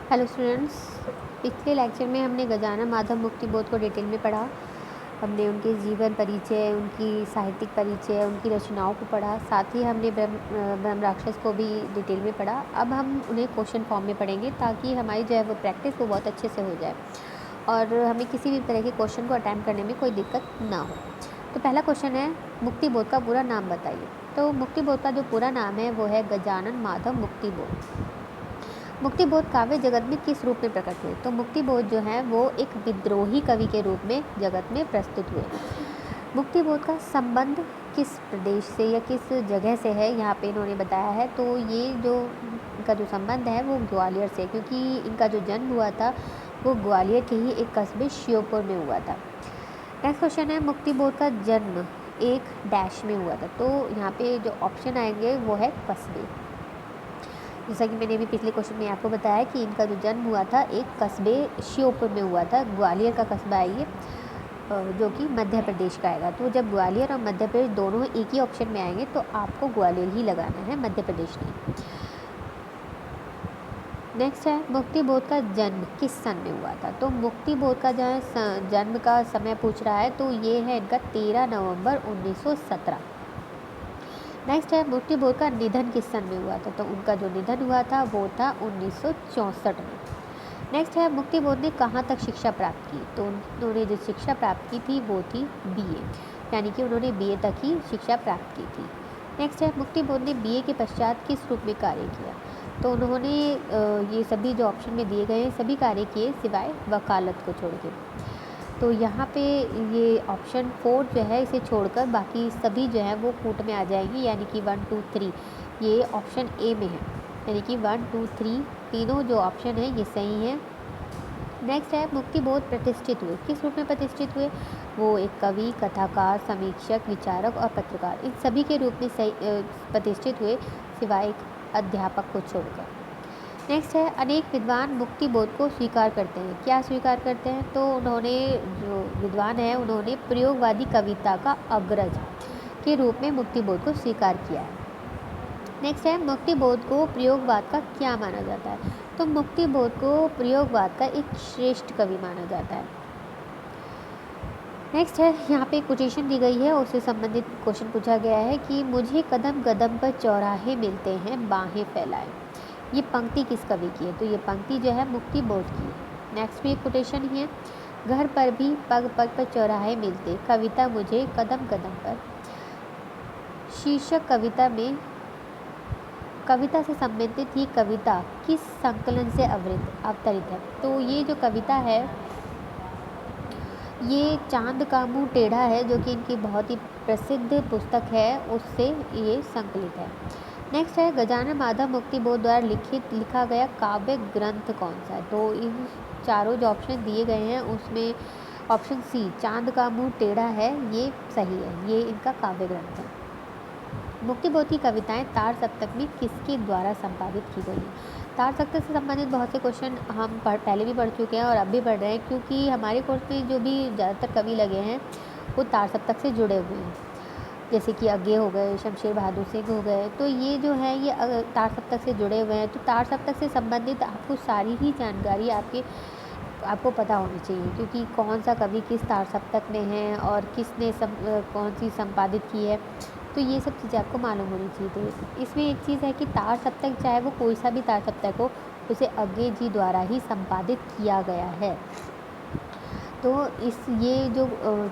Hello students, पिछले lecture में हमने गजानन माधव मुक्तिबोध को डिटेल में पढ़ा। हमने उनके जीवन परिचय, उनकी साहित्यिक परिचय, उनकी रचनाओं को पढ़ा। साथ ही हमने ब्रह्म राक्षस को भी डिटेल में पढ़ा। अब हम उन्हें क्वेश्चन फॉर्म में पढ़ेंगे ताकि हमारी जो है वो प्रैक्टिस वो बहुत अच्छे से हो जाए और हमें किसी भी तरह के क्वेश्चन को अटैम्प्ट करने में कोई दिक्कत ना हो। तो पहला क्वेश्चन है, मुक्तिबोध का पूरा नाम बताइए। तो मुक्तिबोध का जो पूरा नाम है वो है गजानन माधव मुक्तिबोध। मुक्तिबोध काव्य जगत में किस रूप में प्रकट हुए? तो मुक्तिबोध जो है वो एक विद्रोही कवि के रूप में जगत में प्रस्तुत हुए। मुक्तिबोध का संबंध किस प्रदेश से या किस जगह से है, यहाँ पे इन्होंने बताया है। तो ये जो इनका जो संबंध है वो ग्वालियर से, क्योंकि इनका जो जन्म हुआ था वो ग्वालियर के ही एक कस्बे श्योपुर में हुआ था। नेक्स्ट क्वेश्चन है, मुक्तिबोध का जन्म एक डैश में हुआ था। तो यहाँ पे जो ऑप्शन आएंगे वो है कस्बे। जैसा कि मैंने भी पिछले क्वेश्चन में आपको बताया कि इनका जो जन्म हुआ था एक कस्बे श्योपुर में हुआ था। ग्वालियर का कस्बा है ये, जो कि मध्य प्रदेश का आएगा। तो जब ग्वालियर और मध्य प्रदेश दोनों एक ही ऑप्शन में आएंगे तो आपको ग्वालियर ही लगाना है, मध्य प्रदेश नहीं। नेक्स्ट है, मुक्तिबोध का जन्म किस सन में हुआ था? तो मुक्तिबोध का जो है जन्म का समय पूछ रहा है, तो ये है इनका 13 नवंबर 1917। नेक्स्ट है, मुक्तिबोध का निधन किस सन में हुआ था? तो उनका जो निधन हुआ था वो था 1964 में। नेक्स्ट है, मुक्तिबोध ने कहाँ तक शिक्षा प्राप्त की? तो उन्होंने जो शिक्षा प्राप्त की थी वो थी बीए, यानी कि उन्होंने बीए तक ही शिक्षा प्राप्त की थी। नेक्स्ट है, मुक्तिबोध ने बीए के पश्चात किस रूप में कार्य किया? तो उन्होंने ये सभी जो ऑप्शन में दिए गए हैं सभी कार्य किए सिवाय वकालत को छोड़ के। तो यहाँ पे ये ऑप्शन 4 जो है इसे छोड़कर बाकी सभी जो है वो कूट में आ जाएंगी, यानी कि 1 2 3 ये ऑप्शन ए में है, यानी कि 1 2 3 तीनों जो ऑप्शन है ये सही है। नेक्स्ट है, मुक्तिबोध प्रतिष्ठित हुए किस रूप में प्रतिष्ठित हुए? वो एक कवि, कथाकार, समीक्षक, विचारक और पत्रकार, इन सभी के रूप में सही प्रतिष्ठित हुए सिवाय एक अध्यापक को छोड़कर। नेक्स्ट है, अनेक विद्वान मुक्तिबोध को स्वीकार करते हैं। क्या स्वीकार करते हैं? तो उन्होंने जो विद्वान है उन्होंने प्रयोगवादी कविता का अग्रज के रूप में मुक्तिबोध को स्वीकार किया है। नेक्स्ट है, मुक्तिबोध को प्रयोगवाद का क्या माना जाता है? तो मुक्तिबोध को प्रयोगवाद का एक श्रेष्ठ कवि माना जाता है। नेक्स्ट है, यहाँ पे कोटेशन दी गई है, उससे संबंधित क्वेश्चन पूछा गया है कि मुझे कदम कदम पर चौराहे मिलते हैं बाहें फैलाए। ये पंक्ति किस कवि की है? तो ये पंक्ति जो है मुक्तिबोध की है। नेक्स्ट भी एक कोटेशन ही है, घर पर भी पग पग पर चौराहे मिलते, कविता मुझे कदम कदम पर। शीर्षक कविता में कविता से संबंधित ही कविता किस संकलन से अवतरित है? तो ये जो कविता है ये चांद का मुंह टेढ़ा है, जो कि इनकी बहुत ही प्रसिद्ध पुस्तक है, उससे ये संकलित है। नेक्स्ट है, गजानन माधव मुक्तिबोध द्वारा लिखा गया काव्य ग्रंथ कौन सा है? तो इन चारों जो ऑप्शन दिए गए हैं उसमें ऑप्शन सी चांद का मुंह टेढ़ा है ये सही है, ये इनका काव्य ग्रंथ है। मुक्तिबोध की कविताएं तार सप्तक में किसके द्वारा संपादित की गई हैं? तार सप्तक से संबंधित बहुत से क्वेश्चन हम पहले भी पढ़ चुके हैं और अब भी पढ़ रहे हैं, क्योंकि हमारे कोर्स में जो भी ज़्यादातर कवि लगे हैं वो तार सप्तक से जुड़े हुए हैं, जैसे कि अज्ञे हो गए, शमशेर बहादुर सिंह हो गए। तो ये जो है ये तार सप्तक से जुड़े हुए हैं। तो तार सप्तक से संबंधित आपको सारी ही जानकारी आपको पता होनी चाहिए, क्योंकि कौन सा कवि किस तार सप्तक में है और किसने कौन सी संपादित की है, तो ये सब चीज़ें आपको मालूम होनी चाहिए। तो इसमें एक चीज़ है कि तार सप्तक चाहे वो कोई सा भी तार सप्तक हो, उसे अज्ञे जी द्वारा ही संपादित किया गया है। तो ये जो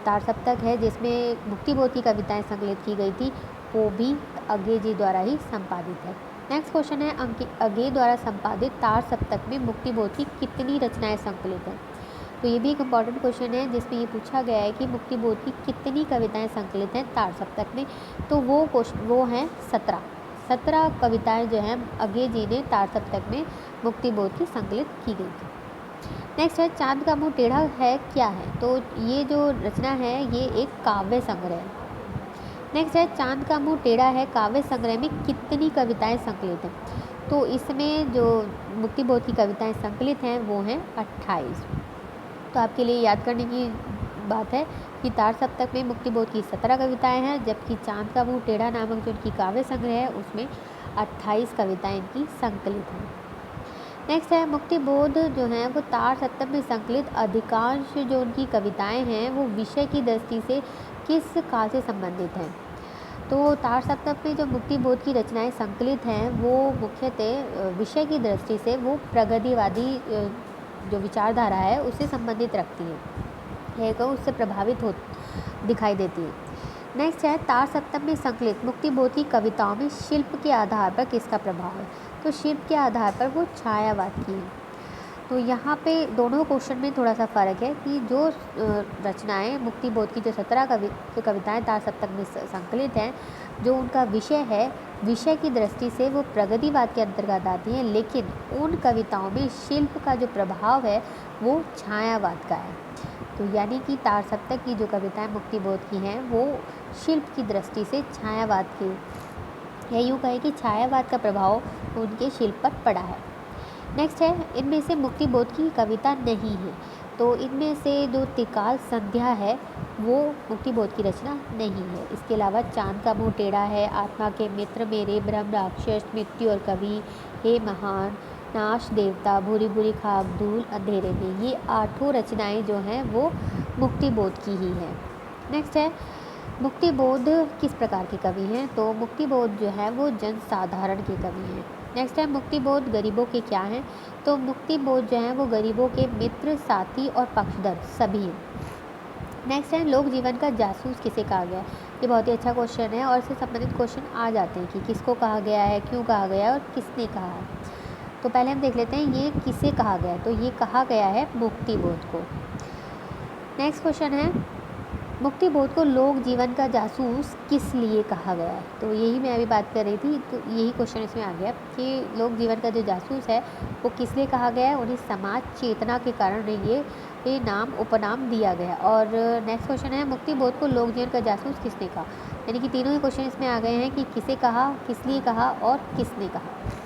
तार सप्तक है जिसमें मुक्तिबोध की कविताएं संकलित की गई थी वो भी अज्ञे जी द्वारा ही संपादित है। नेक्स्ट क्वेश्चन है, अज्ञे द्वारा संपादित तार सप्तक में मुक्तिबोध की कितनी रचनाएं संकलित हैं? तो ये भी एक इम्पॉर्टेंट क्वेश्चन है जिसमें ये पूछा गया है कि मुक्तिबोध की कितनी कविताएं संकलित हैं तार सप्तक में। तो वो हैं 17 कविताएं जो हैं अज्ञे जी ने तार सप्तक में मुक्तिबोध की संकलित की गई थी। नेक्स्ट है, चांद का मुंह टेढ़ा है क्या है? तो ये जो रचना है ये एक काव्य संग्रह है। नेक्स्ट है, चांद का मुंह टेढ़ा है काव्य संग्रह में कितनी कविताएं संकलित हैं? तो इसमें जो मुक्तिबोध की कविताएं संकलित हैं वो हैं 28। तो आपके लिए याद करने की बात है कि तार सप्तक में मुक्तिबोध की 17 कविताएं हैं, जबकि चांद का मुंह टेढ़ा नामक जो उनकी काव्य संग्रह है उसमें 28 कविताएं इनकी संकलित हैं। नेक्स्ट है मुक्ति बोध जो है वो तार सप्तक में संकलित अधिकांश जो उनकी कविताएं हैं वो विषय की दृष्टि से किस काल से संबंधित हैं। तो तार सप्तक में जो मुक्ति बोध की रचनाएं संकलित हैं वो मुख्यतः विषय की दृष्टि से वो प्रगतिवादी जो विचारधारा है उससे संबंधित रखती है, उससे प्रभावित हो दिखाई देती है। नेक्स्ट है तार सप्तक में संकलित मुक्ति बोध की कविताओं में शिल्प के आधार पर किसका प्रभाव है। तो शिल्प के आधार पर वो छायावाद की है। तो यहाँ पे दोनों क्वेश्चन में थोड़ा सा फ़र्क है कि जो रचनाएं मुक्ति बोध की जो 17 कविताएं तार सप्तक में संकलित हैं, जो उनका विषय है विषय की दृष्टि से वो प्रगतिवाद के अंतर्गत आती हैं, लेकिन उन कविताओं में शिल्प का जो प्रभाव है वो छायावाद का है। तो यानी कि तार सप्तक की जो कविताएं मुक्ति बोध की हैं वो शिल्प की दृष्टि से छायावाद की, या यूँ कहें कि छायावाद का प्रभाव उनके शिल्प पर पड़ा है। नेक्स्ट है इनमें से मुक्ति बोध की कविता नहीं है। तो इनमें से जो त्रिकाल संध्या है वो मुक्ति बोध की रचना नहीं है। इसके अलावा चांद का मुंह टेढ़ा है, आत्मा के मित्र मेरे, ब्रह्म राक्षस, मृत्यु और कवि, हे महान, नाश देवता, भूरी भूरी खाक धूल, अंधेरे में, ये 8 रचनाएं जो हैं वो मुक्ति बोध की ही है। नेक्स्ट है मुक्ति बोध किस प्रकार के कवि हैं। तो मुक्ति बोध जो है वो जनसाधारण के कवि हैं। नेक्स्ट है मुक्ति बोध गरीबों के क्या हैं। तो मुक्ति बोध जो है वो गरीबों के मित्र, साथी और पक्षधर सभी हैं। नेक्स्ट है लोक जीवन का जासूस किसे कहा गया। ये बहुत ही अच्छा क्वेश्चन है और इससे संबंधित क्वेश्चन आ जाते हैं कि किसको कहा गया है, क्यों कहा गया है और किसने कहा है। तो पहले हम देख लेते हैं ये किसे कहा गया है। तो ये कहा गया है मुक्ति बोध को। नेक्स्ट क्वेश्चन है मुक्ति बोध को लोक जीवन का जासूस किस लिए कहा गया है। तो यही मैं अभी बात कर रही थी, तो यही क्वेश्चन इसमें आ गया कि लोक जीवन का जो जासूस है वो किस लिए कहा गया है। उन्हें समाज चेतना के कारण ये नाम उपनाम दिया गया। और नेक्स्ट क्वेश्चन है मुक्ति बोध को लोक जीवन का जासूस किसने कहा। यानी कि तीनों ही क्वेश्चन इसमें आ गए हैं कि किसे कहा, किस लिए कहा और किसने कहा।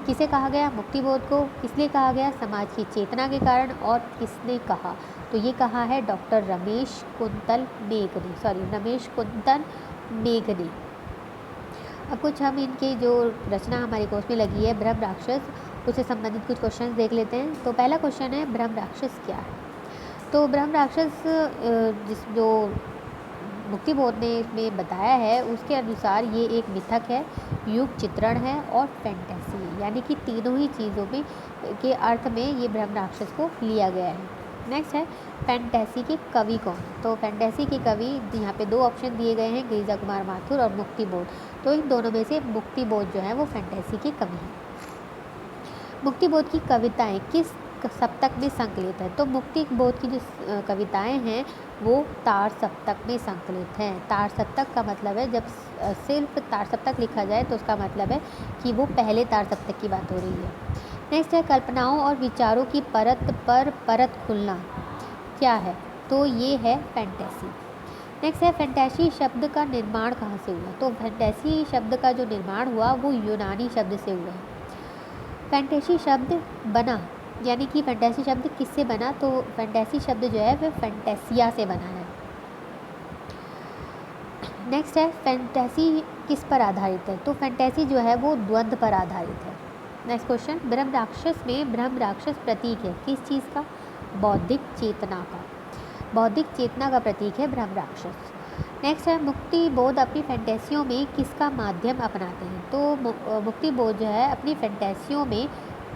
किसे कहा गया मुक्ति बोध को, किस लिए कहा गया समाज की चेतना के कारण, और किसने कहा। तो ये कहा है डॉक्टर रमेश कुंतल मेघने। अब कुछ हम इनके जो रचना हमारे कोर्स में लगी है ब्रह्म राक्षस, उससे संबंधित कुछ क्वेश्चन देख लेते हैं। तो पहला क्वेश्चन है ब्रह्म राक्षस क्या है। तो ब्रह्म राक्षस जो मुक्ति बोध ने इसमें बताया है उसके अनुसार ये एक मिथक है, युग चित्रण है और फैंटेसी है। यानी कि तीनों ही चीज़ों में के अर्थ में ये ब्रह्म राक्षस को लिया गया है। नेक्स्ट है फैंटेसी के कवि कौन। तो फैंटेसी के कवि यहाँ पे 2 ऑप्शन दिए गए हैं, गिरिजा कुमार माथुर और मुक्ति बोध। तो इन दोनों में से मुक्ति बोध जो है वो फैंटेसी के कवि हैं। मुक्ति बोध की कविताएं किस सप्तक में संकलित है। तो मुक्ति बोध की जो कविताएं हैं वो तार सप्तक में संकलित हैं। तार सप्तक का मतलब है जब सिर्फ तार सप्तक लिखा जाए तो उसका मतलब है कि वो पहले तार सप्तक की बात हो रही है। नेक्स्ट है कल्पनाओं और विचारों की परत पर परत खुलना क्या है। तो ये है फैंटेसी। नेक्स्ट है फैंटेसी शब्द का निर्माण कहाँ से हुआ। तो फैंटेसी शब्द का जो निर्माण हुआ वो यूनानी शब्द से हुआ है। फैंटेसी शब्द बना, यानी कि फैंटेसी शब्द किससे बना। तो फैंटेसी शब्द जो है वह फैंटेसिया से बना है। नेक्स्ट है फैंटेसी किस पर आधारित है। तो फैंटेसी जो है वो द्वंद्व पर आधारित है। नेक्स्ट क्वेश्चन ब्रह्म राक्षस में ब्रह्म राक्षस प्रतीक है किस चीज़ का। बौद्धिक चेतना का। बौद्धिक चेतना का प्रतीक है ब्रह्म राक्षस। नेक्स्ट है मुक्ति बोध अपनी फैंटेसियों में किसका माध्यम अपनाते हैं। तो मुक्ति बोध जो है अपनी फैंटेसियों में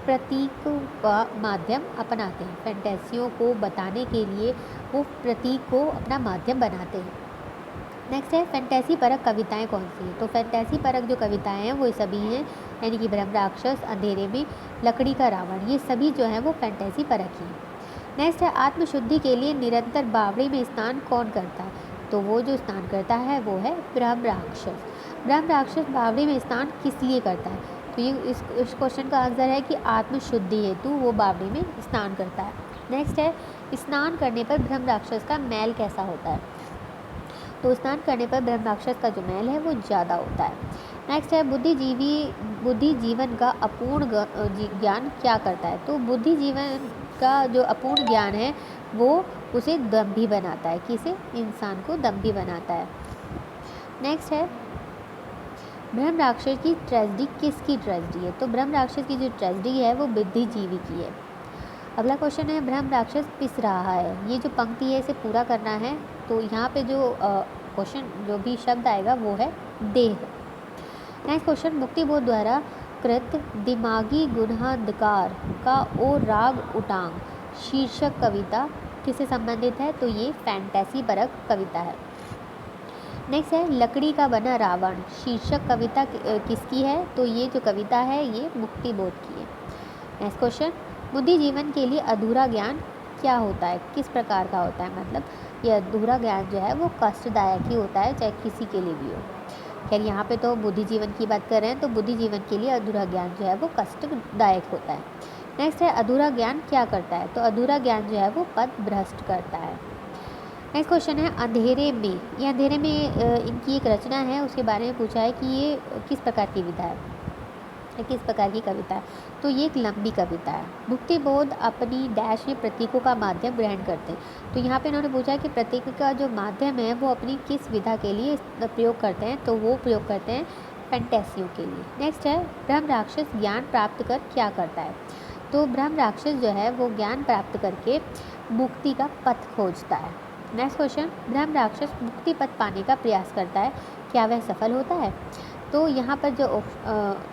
प्रतीक का माध्यम अपनाते हैं। फैंटेसियों को बताने के लिए वो प्रतीक को अपना माध्यम बनाते हैं। नेक्स्ट है फैंटेसी परक कविताएं कौन सी हैं। तो फैंटेसी परक जो कविताएं हैं वो सभी हैं, यानी कि ब्रह्म राक्षस, अंधेरे में, लकड़ी का रावण, ये सभी जो है वो फैंटेसी परक ही हैं। नेक्स्ट है आत्मशुद्धि के लिए निरंतर बावड़ी में स्नान कौन करता है। तो वो जो स्नान करता है वो है ब्रह्म राक्षस। ब्रह्म राक्षस बावड़ी में स्नान किस लिए करता है। तो ये इस क्वेश्चन का आंसर है कि आत्मशुद्धि हेतु वो बावड़ी में स्नान करता है। नेक्स्ट है स्नान करने पर ब्रह्म राक्षस का मैल कैसा होता है। तो स्नान करने पर ब्रह्म राक्षस का जो मैल है वो ज़्यादा होता है। नेक्स्ट है बुद्धि जीवन का अपूर्ण ज्ञान क्या करता है। तो बुद्धि जीवन का जो अपूर्ण ज्ञान है वो उसे दम्भी बनाता है, किसे, इंसान को दम्भी बनाता है। नेक्स्ट है ब्रह्म राक्षस की ट्रेजेडी किसकी ट्रेजेडी है? तो ब्रह्म राक्षस की जो ट्रेजेडी है वो बुद्धिजीवी की है। अगला क्वेश्चन है, ब्रह्म राक्षस पिस रहा है। ये जो पंक्ति है इसे पूरा करना है। तो यहाँ पे जो क्वेश्चन जो भी शब्द आएगा वो है देह। नेक्स्ट क्वेश्चन, मुक्तिबोध द्वारा कृत दिमागी गुणाधिकार का ओ राग उटांग शीर्षक कविता किससे संबंधित है? तो ये फैंटेसी परक कविता है। नेक्स्ट है, लकड़ी का बना रावण शीर्षक कविता किसकी है? तो ये जो कविता है ये मुक्तिबोध की है। नेक्स्ट क्वेश्चन, बुद्धि जीवन के लिए अधूरा ज्ञान क्या होता है? किस प्रकार का होता है? मतलब ये अधूरा ज्ञान जो है वो कष्टदायक ही होता है, चाहे किसी के लिए भी हो। खैर यहाँ पे तो बुद्धि जीवन की बात कर रहे हैं, तो बुद्धि जीवन के लिए अधूरा ज्ञान जो है वो कष्टदायक होता है। नेक्स्ट है, अधूरा ज्ञान क्या करता है? तो अधूरा ज्ञान जो है वो पथ भ्रष्ट करता है। नेक्स्ट क्वेश्चन है, अंधेरे में। ये अंधेरे में इनकी एक रचना है, उसके बारे में पूछा है कि ये किस प्रकार की विधा है, किस प्रकार की कविता है? तो ये एक लंबी कविता है। मुक्तिबोध अपनी डैश में प्रतीकों का माध्यम ग्रहण करते हैं। तो यहाँ पे इन्होंने पूछा है कि प्रतीक का जो माध्यम है वो अपनी किस विधा के लिए प्रयोग करते हैं? तो वो प्रयोग करते हैं फैंटेसियों के लिए। नेक्स्ट है, ब्रह्म राक्षस ज्ञान प्राप्त कर क्या करता है? तो ब्रह्म राक्षस जो है वो ज्ञान प्राप्त करके मुक्ति का पथ खोजता है। नेक्स्ट क्वेश्चन, ब्रह्म राक्षस मुक्ति पथ पाने का प्रयास करता है, क्या वह सफल होता है? तो यहाँ पर जो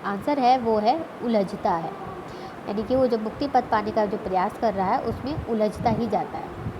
आंसर है वो है उलझता है, यानी कि वो जो मुक्ति पथ पाने का जो प्रयास कर रहा है उसमें उलझता ही जाता है।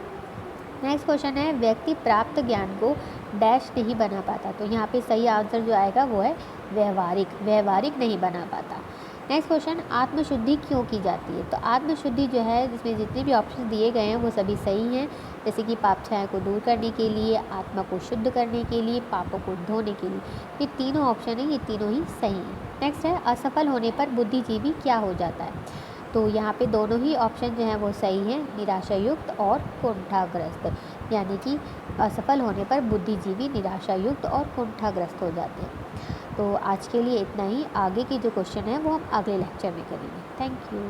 नेक्स्ट क्वेश्चन है, व्यक्ति प्राप्त ज्ञान को डैश नहीं बना पाता। तो यहाँ पे सही आंसर जो आएगा वो है व्यवहारिक नहीं बना पाता। नेक्स्ट क्वेश्चन, आत्मशुद्धि क्यों की जाती है? तो आत्मशुद्धि जो है जिसमें जितने भी ऑप्शन दिए गए हैं वो सभी सही हैं, जैसे कि पाप छाया को दूर करने के लिए, आत्मा को शुद्ध करने के लिए, पापों को धोने के लिए। ये तीनों ऑप्शन हैं, ये तीनों ही सही हैं। नेक्स्ट है, असफल होने पर बुद्धिजीवी क्या हो जाता है? तो यहाँ पे दोनों ही ऑप्शन जो हैं वो सही हैं, निराशायुक्त और कुंठाग्रस्त, यानी कि असफल होने पर बुद्धिजीवी निराशायुक्त और कुंठाग्रस्त हो जाते हैं। तो आज के लिए इतना ही। आगे की जो क्वेश्चन है वो हम अगले लेक्चर में करेंगे। Thank you.